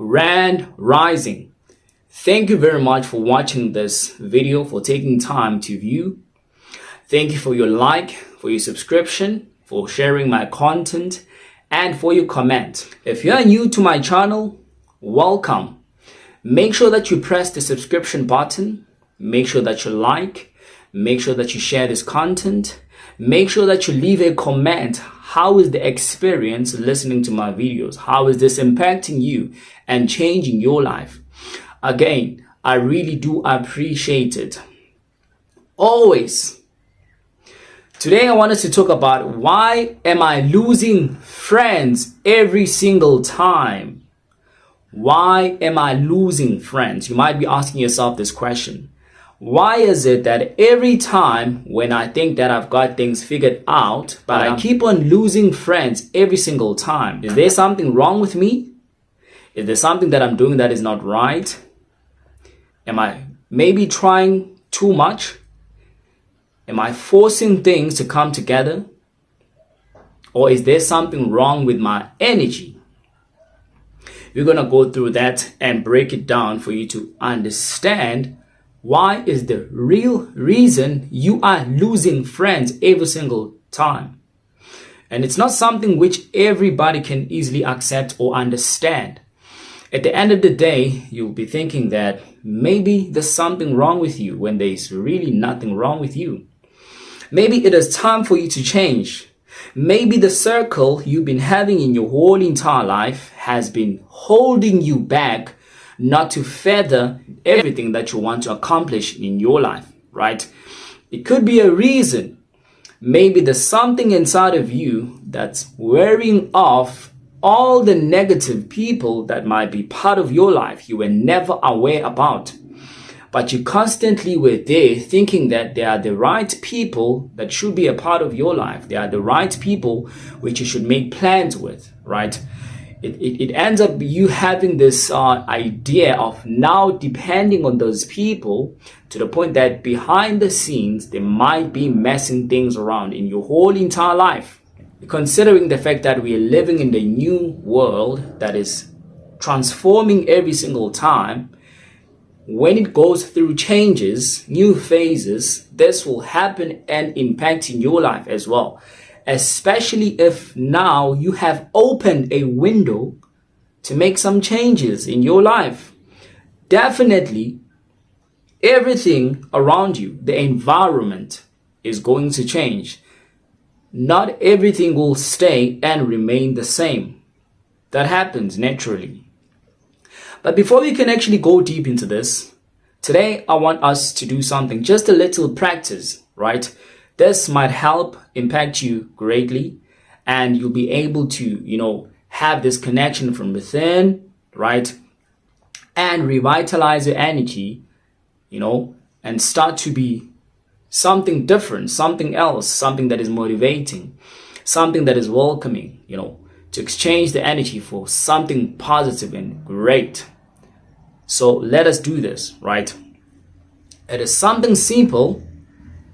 Grand Rising. Thank you very much for watching this video, for taking time to view. Thank you for your like, for your subscription, for sharing my content, and for your comment. If you are new to my channel, welcome. Make sure that you press the subscription button. Make sure that you like. Make sure that you share this content. Make sure that you leave a comment. How is the experience listening to my videos? How is this impacting you and changing your life? Again, I really do appreciate it. Always. Today I wanted to talk about why am I losing friends every single time? Why am I losing friends? You might be asking yourself this question. Why is it that every time when I think that I've got things figured out, but I keep on losing friends every single time? Is there something wrong with me? Is there something that I'm doing that is not right? Am I maybe trying too much? Am I forcing things to come together? Or is there something wrong with my energy? We're going to go through that and break it down for you to understand why is the real reason you are losing friends every single time. And it's not something which everybody can easily accept or understand. At the end of the day, you'll be thinking that maybe there's something wrong with you when there's really nothing wrong with you. Maybe it is time for you to change. Maybe the circle you've been having in your whole entire life has been holding you back not to further everything that you want to accomplish in your life, right? It could be a reason. Maybe there's something inside of you that's wearing off all the negative people that might be part of your life you were never aware about. But you constantly were there thinking that they are the right people that should be a part of your life. They are the right people which you should make plans with, right? It ends up you having this idea of now depending on those people to the point that behind the scenes, they might be messing things around in your whole entire life. Considering the fact that we are living in the new world that is transforming every single time, when it goes through changes, new phases, this will happen and impact in your life as well. Especially if now you have opened a window to make some changes in your life. Definitely, everything around you, the environment is going to change. Not everything will stay and remain the same. That happens naturally. But before we can actually go deep into this, today I want us to do something, just a little practice, right? This might help impact you greatly, and you'll be able to, have this connection from within, right? And revitalize your energy, and start to be something different, something else, something that is motivating, something that is welcoming, to exchange the energy for something positive and great. So let us do this, right? It is something simple,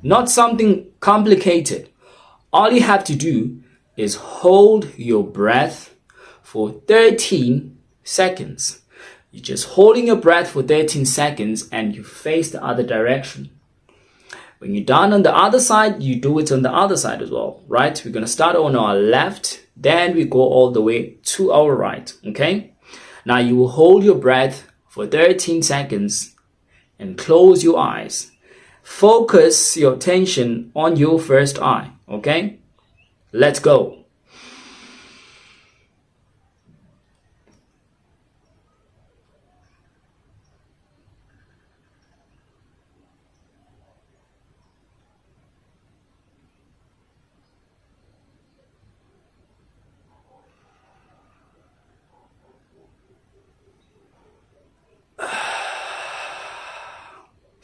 not something complicated. All you have to do is hold your breath for 13 seconds. You're just holding your breath for 13 seconds and you face the other direction. When you're done on the other side, you do it on the other side as well, right? We're going to start on our left, then we go all the way to our right, okay? Now you will hold your breath for 13 seconds and close your eyes. Focus your attention on your first eye, okay? Let's go.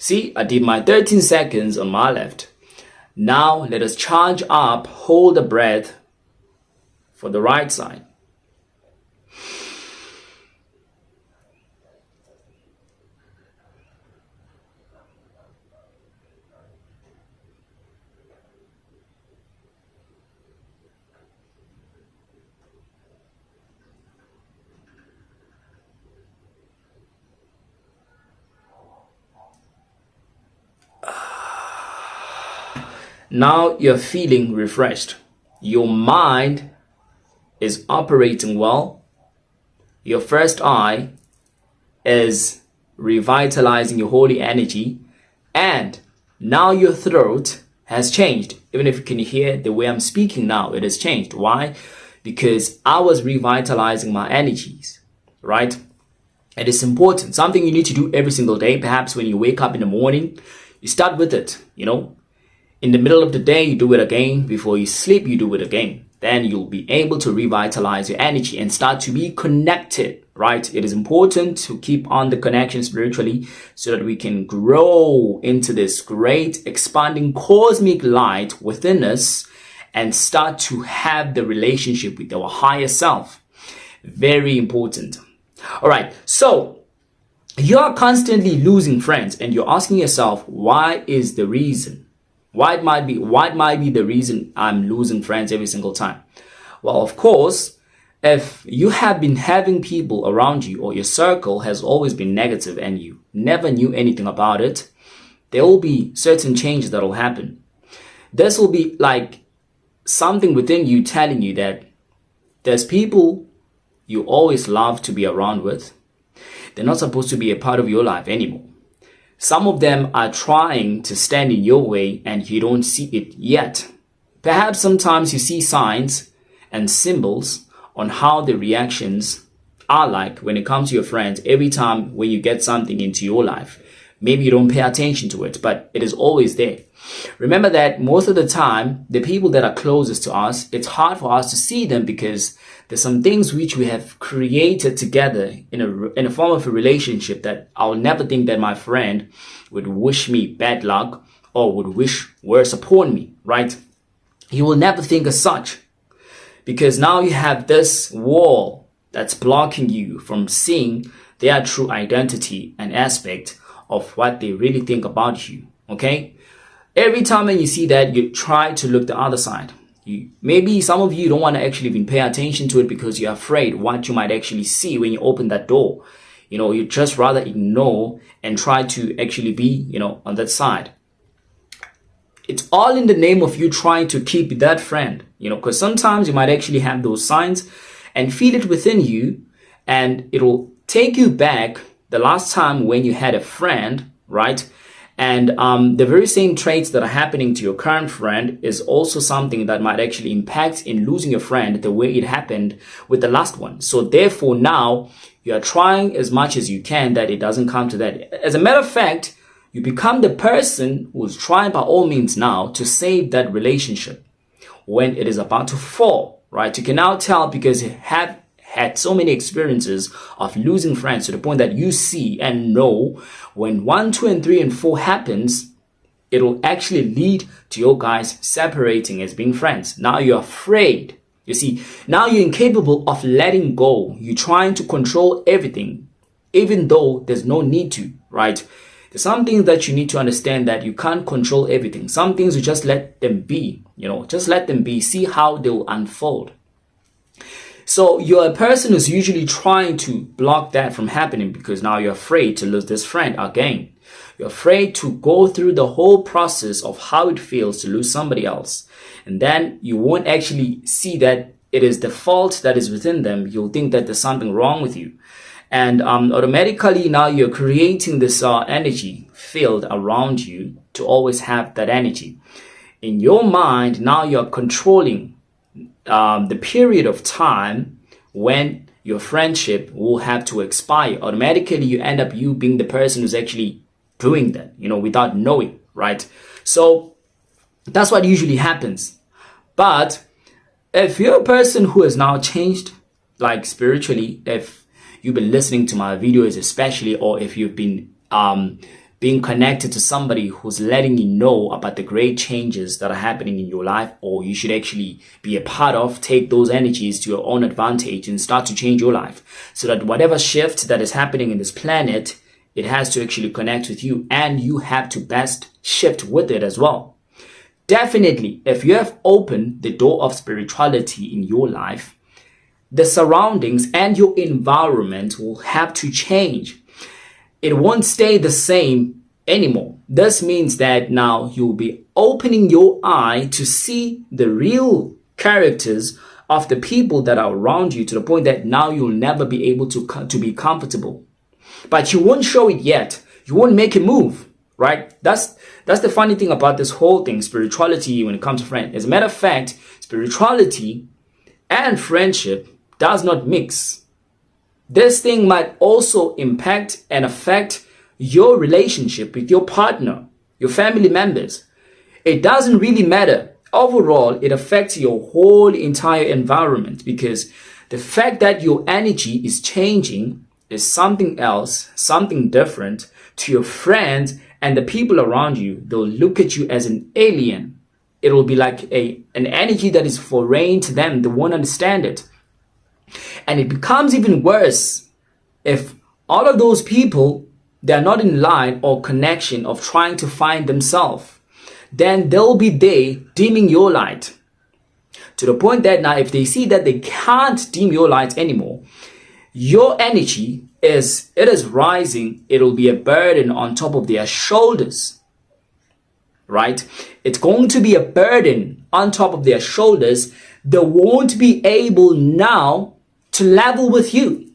See, I did my 13 seconds on my left. Now let us charge up, hold the breath for the right side. Now you're feeling refreshed. Your mind is operating well. Your first eye is revitalizing your holy energy. And now your throat has changed. Even if you can hear the way I'm speaking now, it has changed. Why? Because I was revitalizing my energies, right? It is important. Something you need to do every single day. Perhaps when you wake up in the morning, you start with it, In the middle of the day, you do it again. Before you sleep, you do it again. Then you'll be able to revitalize your energy and start to be connected, right? It is important to keep on the connection spiritually so that we can grow into this great expanding cosmic light within us and start to have the relationship with our higher self. Very important. All right. So you are constantly losing friends and you're asking yourself, why is the reason? What might be the reason I'm losing friends every single time? Well, of course, if you have been having people around you or your circle has always been negative and you never knew anything about it, there will be certain changes that will happen. This will be like something within you telling you that there's people you always love to be around with. They're not supposed to be a part of your life anymore. Some of them are trying to stand in your way and you don't see it yet. Perhaps sometimes you see signs and symbols on how the reactions are like when it comes to your friends every time when you get something into your life. Maybe you don't pay attention to it, but it is always there. Remember that most of the time, the people that are closest to us, it's hard for us to see them because there's some things which we have created together in a form of a relationship that I'll never think that my friend would wish me bad luck or would wish worse upon me, right? You will never think as such because now you have this wall that's blocking you from seeing their true identity and aspect of what they really think about you, okay? Every time when you see that, you try to look the other side. Maybe some of you don't want to actually even pay attention to it because you're afraid what you might actually see when you open that door. You just rather ignore and try to actually be, on that side. It's all in the name of you trying to keep that friend, because sometimes you might actually have those signs and feel it within you and it'll take you back the last time when you had a friend, right? And the very same traits that are happening to your current friend is also something that might actually impact in losing your friend the way it happened with the last one. So therefore now you are trying as much as you can that it doesn't come to that. As a matter of fact, you become the person who's trying by all means now to save that relationship when it is about to fall, right? You can now tell because you have had so many experiences of losing friends to the point that you see and know when 1, 2, and 3, and 4 happens, it will actually lead to your guys separating as being friends. Now you're afraid. You see, now you're incapable of letting go. You're trying to control everything, even though there's no need to, right? There's some things that you need to understand that you can't control everything. Some things you just let them be, just let them be. See how they will unfold. So you're a person who's usually trying to block that from happening because now you're afraid to lose this friend again. You're afraid to go through the whole process of how it feels to lose somebody else. And then you won't actually see that it is the fault that is within them. You'll think that there's something wrong with you. And automatically now you're creating this energy field around you to always have that energy. In your mind, now you're controlling the period of time when your friendship will have to expire. Automatically, you end up you being the person who's actually doing that, without knowing, right? So that's what usually happens. But if you're a person who has now changed, like spiritually, if you've been listening to my videos especially, or if you've been being connected to somebody who's letting you know about the great changes that are happening in your life, or you should actually be a part of, take those energies to your own advantage and start to change your life so that whatever shift that is happening in this planet, it has to actually connect with you and you have to best shift with it as well. Definitely, if you have opened the door of spirituality in your life, the surroundings and your environment will have to change. It won't stay the same anymore. This means that now you'll be opening your eye to see the real characters of the people that are around you, to the point that now you'll never be able to be comfortable. But you won't show it yet. You won't make a move, right? That's the funny thing about this whole thing, spirituality when it comes to friends. As a matter of fact, spirituality and friendship does not mix. This thing might also impact and affect your relationship with your partner, your family members. It doesn't really matter. Overall, it affects your whole entire environment, because the fact that your energy is changing is something else, something different to your friends and the people around you. They'll look at you as an alien. It will be like an energy that is foreign to them. They won't understand it. And it becomes even worse if all of those people, they're not in line or connection of trying to find themselves. Then they'll be there dimming your light, to the point that now if they see that they can't dim your light anymore, your energy is rising. It'll be a burden on top of their shoulders, right? It's going to be a burden on top of their shoulders. They won't be able now to level with you.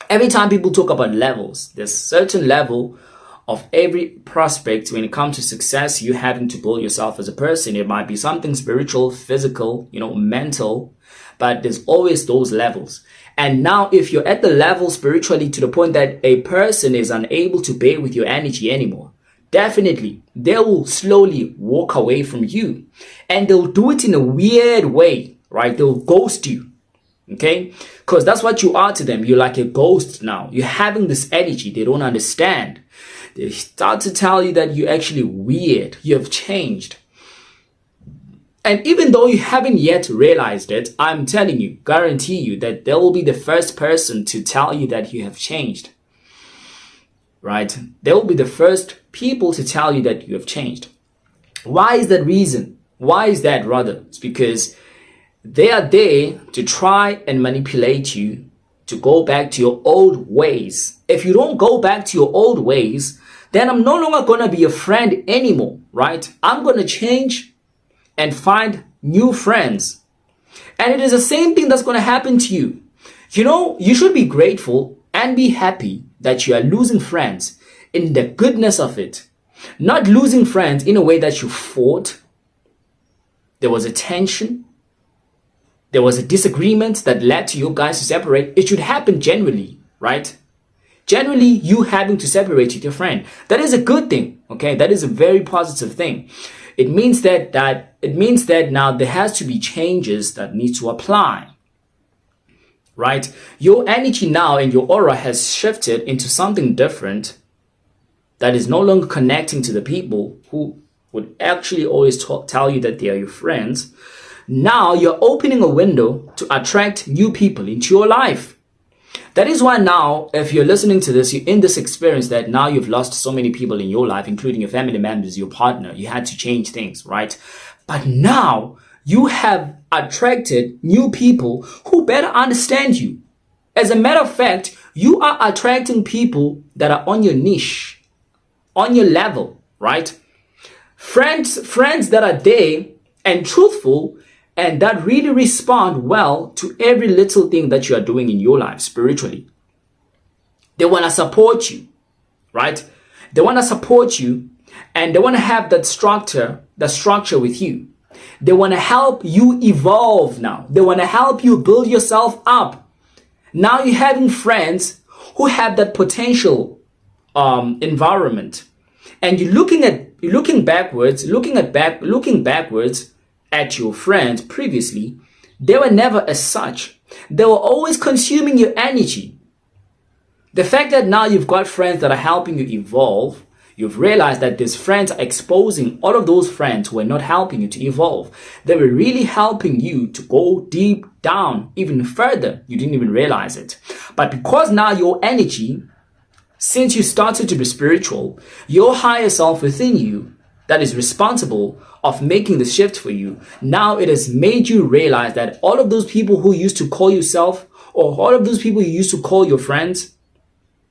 Every time people talk about levels, there's a certain level of every prospect when it comes to success you having to build yourself as a person. It might be something spiritual, physical, mental, but there's always those levels. And now if you're at the level spiritually to the point that a person is unable to bear with your energy anymore, definitely they will slowly walk away from you, and they'll do it in a weird way, right? They'll ghost you. Okay, because that's what you are to them. You're like a ghost now. You're having this energy. They don't understand. They start to tell you that you're actually weird. You have changed. And even though you haven't yet realized it, I'm telling you, guarantee you that they will be the first person to tell you that you have changed. Right? They will be the first people to tell you that you have changed. Why is that reason? Why is that rather? It's because they are there to try and manipulate you to go back to your old ways. If you don't go back to your old ways, then I'm no longer going to be a friend anymore, right? I'm going to change and find new friends. And it is the same thing that's going to happen to you. You should be grateful and be happy that you are losing friends in the goodness of it. Not losing friends in a way that you fought. There was a tension. There was a disagreement that led to you guys to separate. It should happen generally, right? Generally, you having to separate with your friend. That is a good thing, okay? That is a very positive thing. It means that now there has to be changes that need to apply, right? Your energy now and your aura has shifted into something different that is no longer connecting to the people who would actually always tell you that they are your friends. Now you're opening a window to attract new people into your life. That is why now, if you're listening to this, you're in this experience that now you've lost so many people in your life, including your family members, your partner. You had to change things, right? But now you have attracted new people who better understand you. As a matter of fact, you are attracting people that are on your niche, on your level, right? Friends that are there and truthful, and that really respond well to every little thing that you are doing in your life spiritually. They want to support you, right? They want to support you, and they want to have that structure with you. They want to help you evolve now. They want to help you build yourself up. Now you're having friends who have that potential environment, and you're looking backwards at your friends previously. They were never as such. They were always consuming your energy. The fact that now you've got friends that are helping you evolve, you've realized that these friends are exposing all of those friends who were not helping you to evolve. They were really helping you to go deep down even further. You didn't even realize it. But because now your energy, since you started to be spiritual, your higher self within you that is responsible of making the shift for you, now it has made you realize that all of those people who used to call yourself, or all of those people you used to call your friends,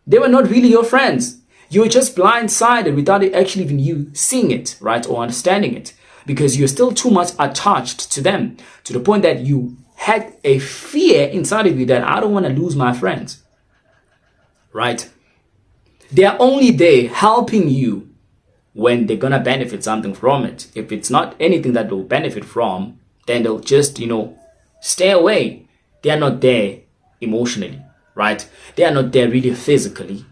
they were not really your friends. You're just blindsided without it actually even you seeing it, right, or understanding it, because you're still too much attached to them, to the point that you had a fear inside of you that I don't want to lose my friends, right? They're only there helping you when they're gonna benefit something from it. If it's not anything that they'll benefit from, then they'll just, stay away. They are not there emotionally, right? They are not there really physically.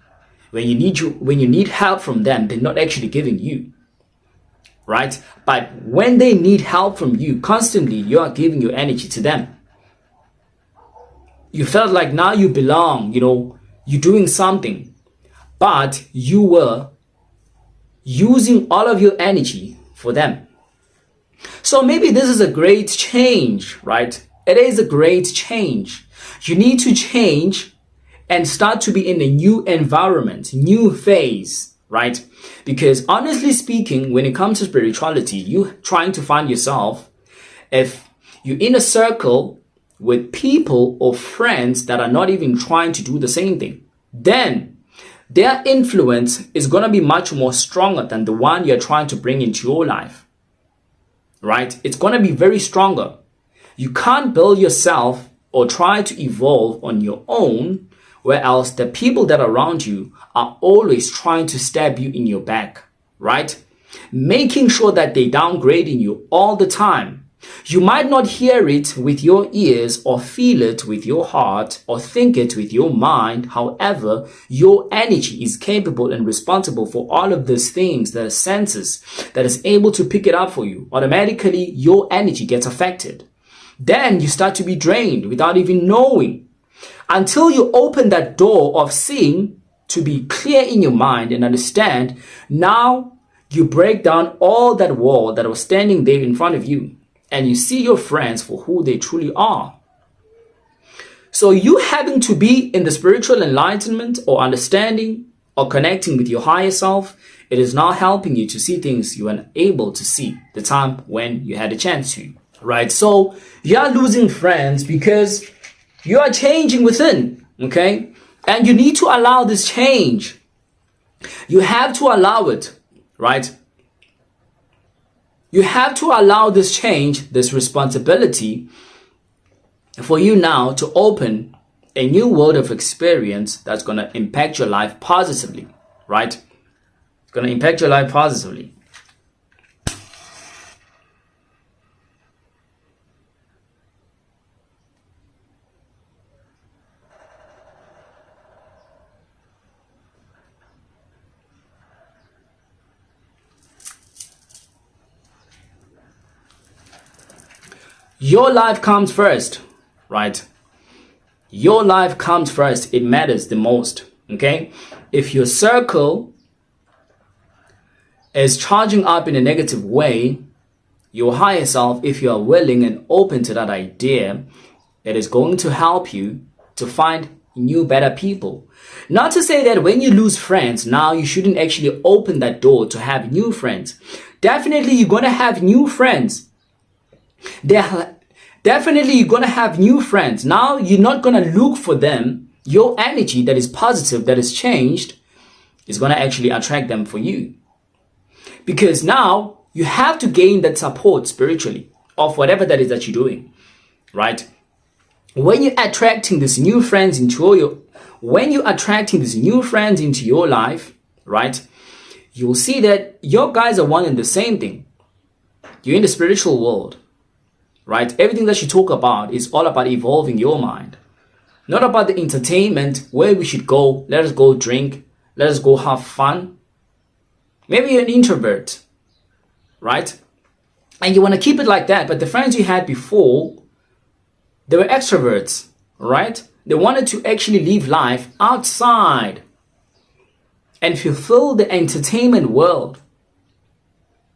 When you need help from them, they're not actually giving you, right? But when they need help from you constantly, you are giving your energy to them. You felt like now you belong, you're doing something, but you were using all of your energy for them. So maybe this is a great change, right? It is a great change. You need to change and start to be in a new environment, new phase, right? Because honestly speaking, when it comes to spirituality, you trying to find yourself, if you're in a circle with people or friends that are not even trying to do the same thing, then their influence is going to be much more stronger than the one you're trying to bring into your life, right? It's going to be very stronger. You can't build yourself or try to evolve on your own, whereas the people that are around you are always trying to stab you in your back, right? Making sure that they downgrading you all the time. You might not hear it with your ears or feel it with your heart or think it with your mind. However, your energy is capable and responsible for all of these things, the senses that is able to pick it up for you. Automatically, your energy gets affected. Then you start to be drained without even knowing, until you open that door of seeing to be clear in your mind and understand. Now you break down all that wall that was standing there in front of you, and you see your friends for who they truly are. So you having to be in the spiritual enlightenment or understanding or connecting with your higher self, it is now helping you to see things you were unable to see the time when you had a chance to, right? So you are losing friends because you are changing within, okay? And you need to allow this change. You have to allow it, right? You have to allow this change, this responsibility for you now to open a new world of experience that's going to impact your life positively, right? It's going to impact your life positively. Your life comes first, right? Your life comes first. It matters the most, okay? If your circle is charging up in a negative way, your higher self, if you are willing and open to that idea, it is going to help you to find new, better people. Not to say that when you lose friends, now you shouldn't actually open that door to have new friends. Definitely, you're going to have new friends. Definitely you're going to have new friends. Now you're not going to look for them. Your energy that is positive, that is changed, is going to actually attract them for you. Because now you have to gain that support spiritually of whatever that is that you're doing, right? When you're attracting these new friends into your life, right, you'll see that your guys are one and the same thing. You're in the spiritual world. Right? Everything that you talk about is all about evolving your mind. Not about the entertainment, where we should go, let us go drink, let us go have fun. Maybe you're an introvert, right? And you want to keep it like that, but the friends you had before, they were extroverts, right? They wanted to actually live life outside and fulfill the entertainment world.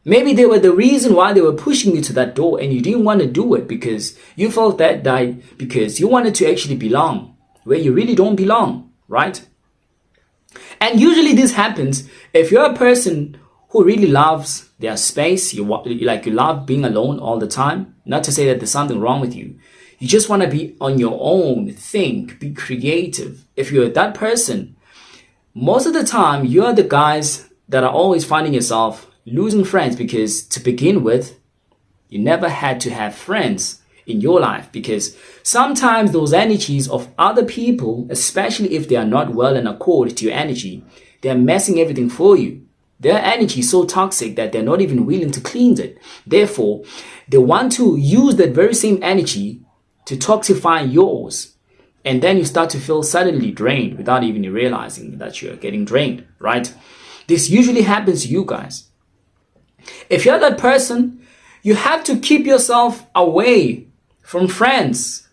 Maybe they were the reason why they were pushing you to that door, and you didn't want to do it because you felt that because you wanted to actually belong where you really don't belong, right? And usually this happens if you're a person who really loves their space, you love being alone all the time. Not to say that there's something wrong with you. You just want to be on your own, think, be creative. If you're that person, Most of the time, you're the guys that are always finding yourself losing friends because to begin with, you never had to have friends in your life, because sometimes those energies of other people, especially if they are not well in accord to your energy, they're messing everything for you. Their energy is so toxic that they're not even willing to cleanse it. Therefore, they want to use that very same energy to toxify yours. And then you start to feel suddenly drained without even realizing that you're getting drained, right? This usually happens to you guys. If you're that person, you have to keep yourself away from friends,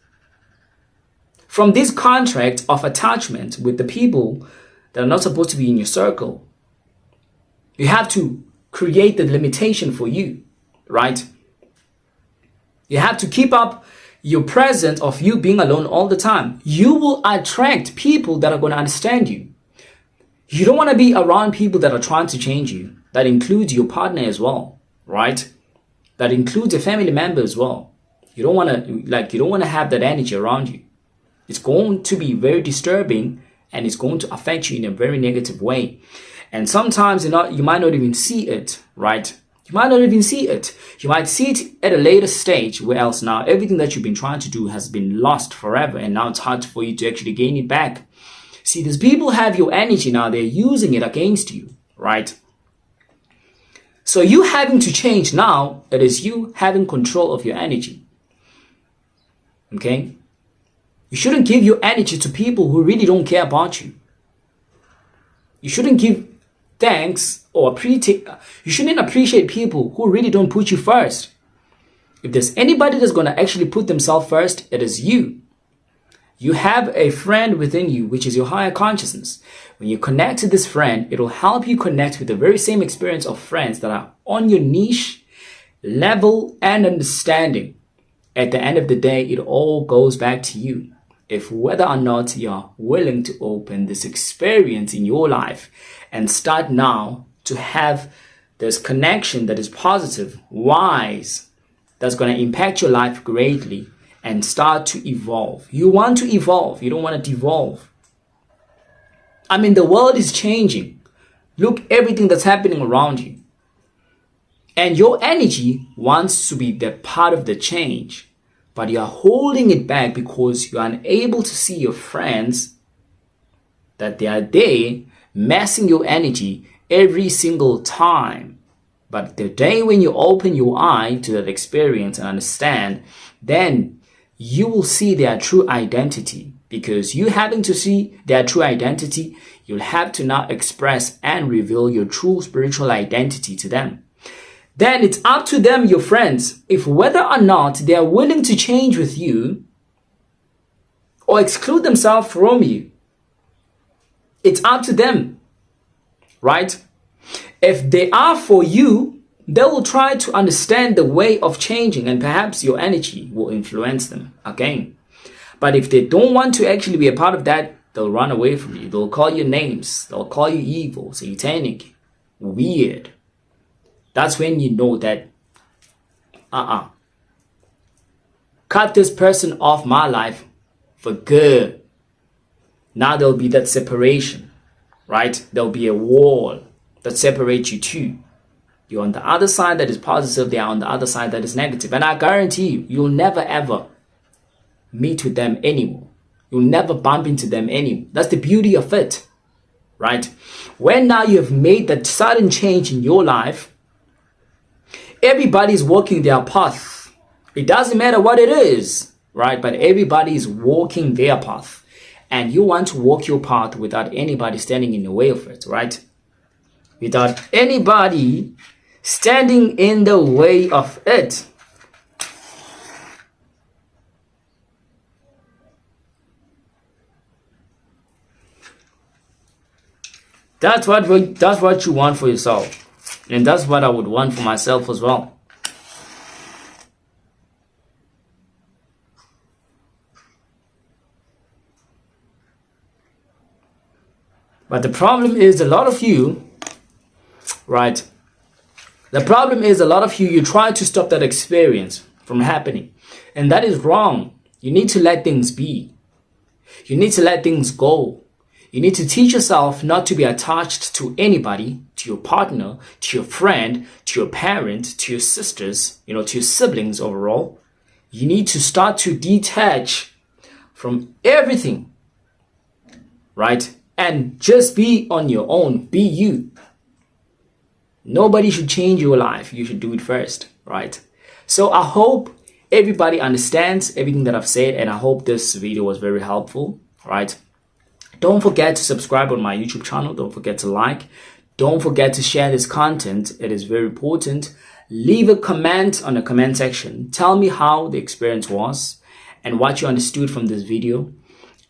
from this contract of attachment with the people that are not supposed to be in your circle. You have to create the limitation for you, right? You have to keep up your presence of you being alone all the time. You will attract people that are going to understand you. You don't want to be around people that are trying to change you. That includes your partner as well, right? That includes a family member as well. You don't want to have that energy around you. It's going to be very disturbing and it's going to affect you in a very negative way. And sometimes you might not even see it, right? You might not even see it. You might see it at a later stage, where else now everything that you've been trying to do has been lost forever, and now it's hard for you to actually gain it back. See, these people have your energy now, they're using it against you, right? So you having to change now, it is you having control of your energy. Okay? You shouldn't give your energy to people who really don't care about you. You shouldn't give thanks or you shouldn't appreciate people who really don't put you first. If there's anybody that's going to actually put themselves first, it is you. You have a friend within you, which is your higher consciousness. When you connect to this friend, it will help you connect with the very same experience of friends that are on your niche level and understanding. At the end of the day, it all goes back to you. If whether or not you're willing to open this experience in your life and start now to have this connection that is positive, wise, that's going to impact your life greatly and start to evolve. You want to evolve. You don't want to devolve. I mean, the world is changing. Look, everything that's happening around you. And your energy wants to be the part of the change. But you are holding it back because you are unable to see your friends, that they are there messing your energy every single time. But the day when you open your eye to that experience and understand, then you will see their true identity. Because you having to see their true identity, you'll have to now express and reveal your true spiritual identity to them. Then it's up to them, your friends, if whether or not they are willing to change with you or exclude themselves from you. It's up to them, right? If they are for you, they will try to understand the way of changing, and perhaps your energy will influence them again. But if they don't want to actually be a part of that, they'll run away from you. They'll call you names. They'll call you evil, satanic, weird. That's when you know that, cut this person off my life for good. Now there'll be that separation, right? There'll be a wall that separates you two. You're on the other side that is positive, they are on the other side that is negative. And I guarantee you, you'll never ever meet with them anymore. You'll never bump into them anymore. That's the beauty of it, right? When now you have made that sudden change in your life, everybody's walking their path. It doesn't matter what it is, right? But everybody is walking their path. And you want to walk your path without anybody standing in the way of it, right? Without anybody standing in the way of it. That's what you want for yourself. And that's what I would want for myself as well. But the problem is a lot of you, right? The problem is a lot of you try to stop that experience from happening. And that is wrong. You need to let things be. You need to let things go. You need to teach yourself not to be attached to anybody, to your partner, to your friend, to your parent, to your sisters, to your siblings overall. You need to start to detach from everything, right? And just be on your own. Be you. Nobody should change your life. You should do it first, right? So I hope everybody understands everything that I've said, and I hope this video was very helpful, right? Don't forget to subscribe on my YouTube channel. Don't forget to like. Don't forget to share this content. It is very important. Leave a comment on the comment section. Tell me how the experience was and what you understood from this video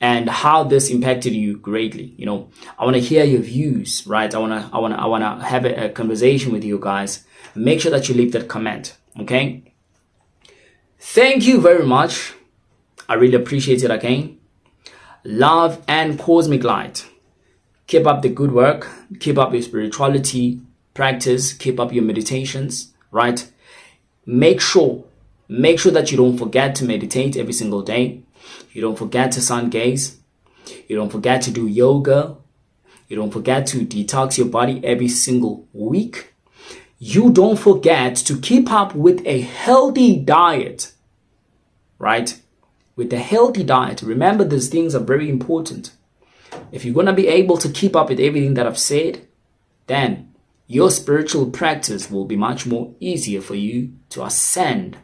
and how this impacted you greatly. I want to hear your views, right? I want to have a conversation with you guys. Make sure that you leave that comment, okay? Thank you very much. I really appreciate it again. Love and cosmic light. Keep up the good work. Keep up your spirituality practice. Keep up your meditations, right? Make sure that you don't forget to meditate every single day. You don't forget to sun gaze. You don't forget to do yoga. You don't forget to detox your body every single week. You don't forget to keep up with a healthy diet, right? With a healthy diet. Remember, these things are very important. If you're going to be able to keep up with everything that I've said, then your spiritual practice will be much more easier for you to ascend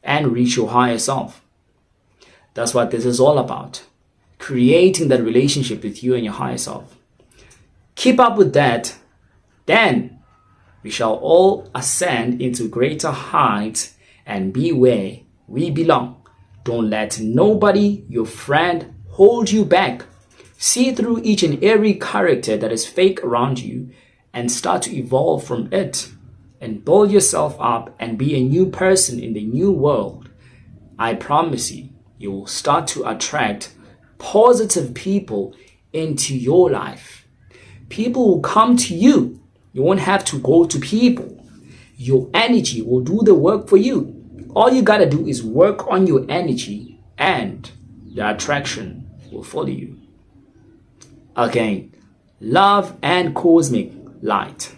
and reach your higher self. That's what this is all about. Creating that relationship with you and your higher self. Keep up with that, then we shall all ascend into greater heights and be where we belong. Don't let nobody, your friend, hold you back. See through each and every character that is fake around you and start to evolve from it and build yourself up and be a new person in the new world. I promise you, you will start to attract positive people into your life. People will come to you. You won't have to go to people. Your energy will do the work for you. All you gotta do is work on your energy and the attraction will follow you. Again, love and cosmic light.